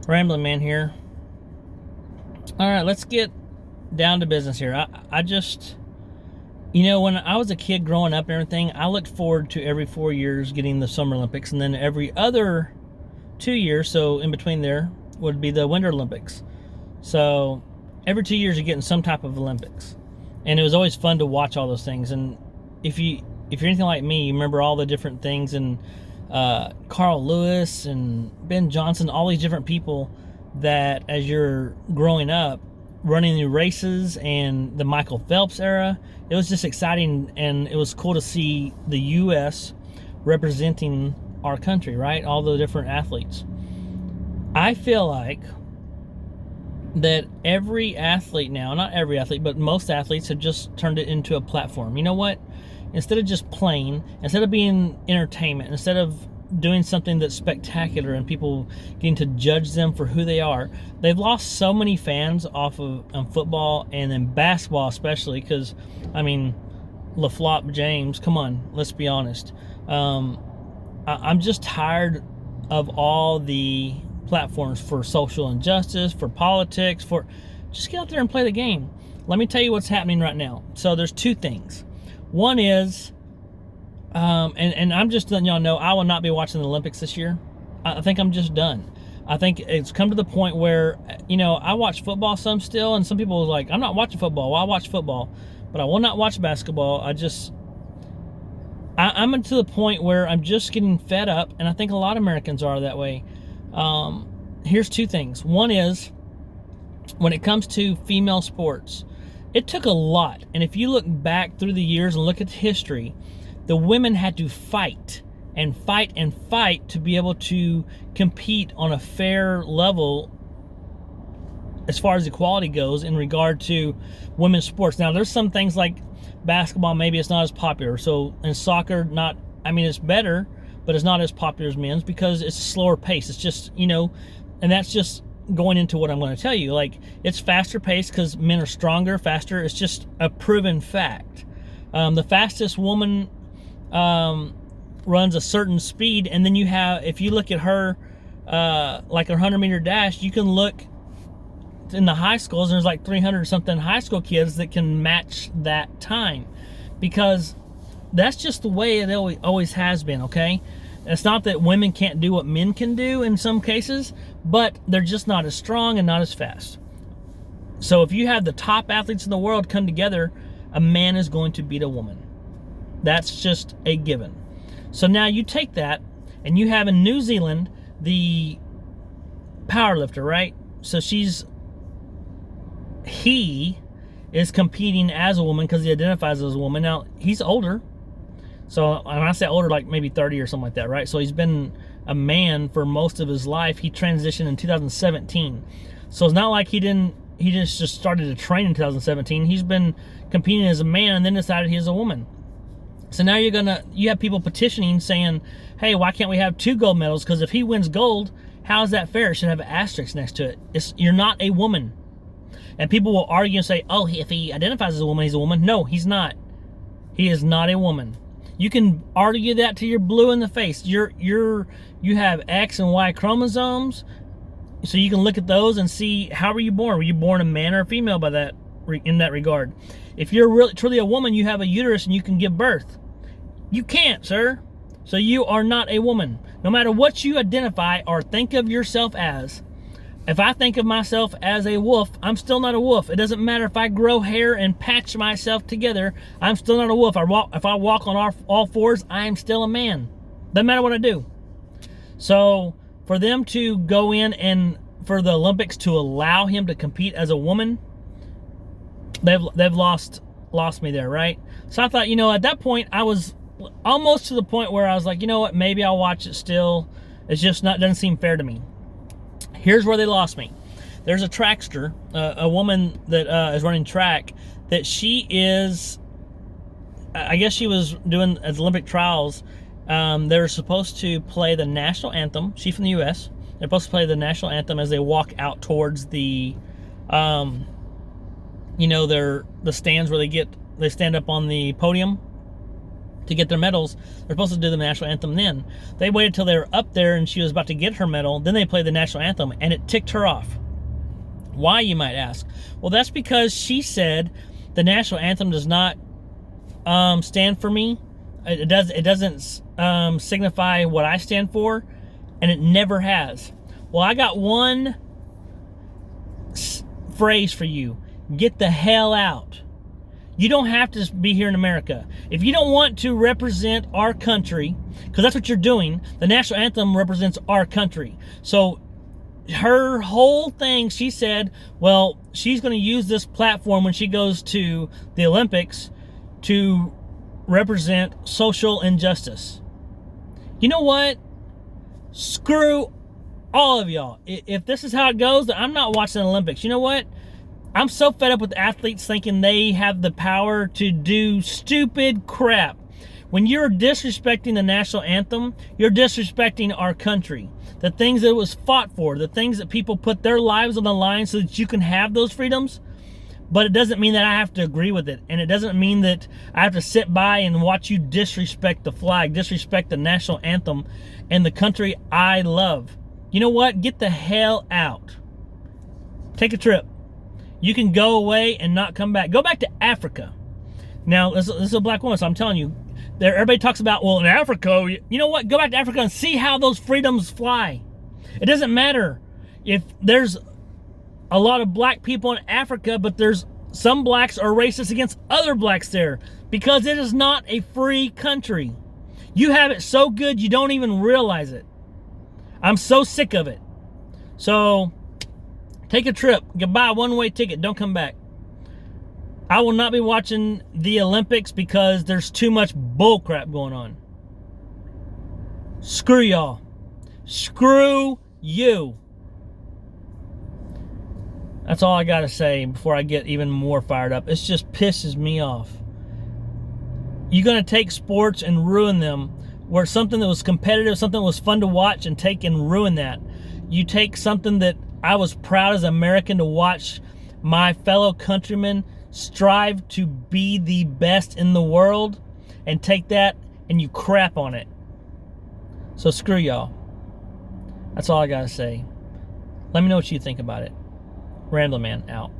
Ramblin man here. All right, let's get down to business here. I just, when I was a kid growing up and everything, I looked forward to every 4 years getting the Summer Olympics, and then every other 2 years, so in between there, would be the Winter Olympics. So every 2 years you're getting some type of Olympics, and it was always fun to watch all those things. And if you're anything like me, you remember all the different things, and Carl Lewis and Ben Johnson, all these different people that as you're growing up running the races, and the Michael Phelps era. It was just exciting, and it was cool to see the U.S. representing our country, right? All the different athletes. I feel like that every athlete now, not every athlete, but most athletes have just turned it into a platform. You know what? Instead of just playing, instead of being entertainment, instead of doing something that's spectacular and people getting to judge them for who they are, they've lost so many fans off of football, and then basketball especially, because, LaFlop James, come on, let's be honest. I'm just tired of all the platforms for social injustice, for politics, for just get out there and play the game. Let me tell you what's happening right now. So there's two things. One is, and I'm just letting y'all know, I will not be watching the Olympics this year. I think I'm just done. I think it's come to the point where, I watch football some still, and some people are like, I'm not watching football. Well, I watch football, but I will not watch basketball. I'm to the point where I'm just getting fed up, and I think a lot of Americans are that way. Here's two things. One is, when it comes to female sports, it took a lot. And if you look back through the years and look at history, the women had to fight and fight and fight to be able to compete on a fair level as far as equality goes in regard to women's sports. Now, there's some things like basketball, maybe it's not as popular. So in soccer, it's better, but it's not as popular as men's because it's a slower pace. It's just, and that's just going into what I'm going to tell you. Like, it's faster paced because men are stronger, faster. It's just a proven fact. The fastest woman runs a certain speed, and then you have, if you look at her, like a 100-meter dash, you can look in the high schools, and there's like 300 something high school kids that can match that time, because that's just the way it always has been. Okay, it's not that women can't do what men can do in some cases, but they're just not as strong and not as fast. So if you have the top athletes in the world come together, a man is going to beat a woman. That's just a given. So now you take that, and you have in New Zealand the powerlifter, right? So he is competing as a woman because he identifies as a woman. Now, he's older. So when I say older, like maybe 30 or something like that, right? So he's been a man for most of his life. He transitioned in 2017. So it's not like he just started to train in 2017. He's been competing as a man and then decided he's a woman. So now you have people petitioning saying, hey, why can't we have 2 gold medals? Because if he wins gold, how is that fair? It should have an asterisk next to it. You're not a woman. And people will argue and say, oh, if he identifies as a woman, he's a woman. No, he's not. He is not a woman. You can argue that till you're blue in the face. You have X and Y chromosomes, so you can look at those and see, how were you born? Were you born a man or a female in that regard? If you're really truly a woman, you have a uterus and you can give birth. You can't, sir. So you are not a woman. No matter what you identify or think of yourself as. If I think of myself as a wolf, I'm still not a wolf. It doesn't matter if I grow hair and patch myself together, I'm still not a wolf. If I walk on all fours, I am still a man. Doesn't matter what I do. So for them to go in and for the Olympics to allow him to compete as a woman, they've lost me there, right? So I thought, at that point, I was almost to the point where I was like, you know what, maybe I'll watch it still. It's just doesn't seem fair to me. Here's where they lost me. There's a trackster, a woman that is running track, that she is, I guess she was doing as Olympic trials. They were supposed to play the national anthem. She's from the U.S. They're supposed to play the national anthem as they walk out towards the, the stands where they stand up on the podium. to get their medals. They're supposed to do the national anthem then. They waited till they were up there and she was about to get her medal. Then they played the national anthem, and it ticked her off. Why, you might ask? Well, that's because she said the national anthem does not stand for me. It doesn't signify what I stand for, and it never has. Well, I got one phrase for you. Get the hell out. You don't have to be here in America. If you don't want to represent our country, because that's what you're doing, the national anthem represents our country. So her whole thing, she said, well, she's going to use this platform when she goes to the Olympics to represent social injustice. You know what? Screw all of y'all. If this is how it goes, then I'm not watching the Olympics. You know what? I'm so fed up with athletes thinking they have the power to do stupid crap. When you're disrespecting the national anthem, you're disrespecting our country. The things that it was fought for, the things that people put their lives on the line so that you can have those freedoms. But it doesn't mean that I have to agree with it. And it doesn't mean that I have to sit by and watch you disrespect the flag, disrespect the national anthem and the country I love. You know what? Get the hell out. Take a trip. You can go away and not come back. Go back to Africa. Now, this is a black woman, so I'm telling you, everybody talks about, well, in Africa, you know what? Go back to Africa and see how those freedoms fly. It doesn't matter if there's a lot of black people in Africa, but there's some blacks are racist against other blacks there because it is not a free country. You have it so good you don't even realize it. I'm so sick of it. So take a trip. Buy a one-way ticket. Don't come back. I will not be watching the Olympics because there's too much bull crap going on. Screw y'all. Screw you. That's all I got to say before I get even more fired up. It just pisses me off. You're going to take sports and ruin them, where something that was competitive, something that was fun to watch, and take and ruin that. You take something that I was proud as an American to watch my fellow countrymen strive to be the best in the world, and take that and you crap on it. So screw y'all. That's all I got to say. Let me know what you think about it. Ramblin' Man out.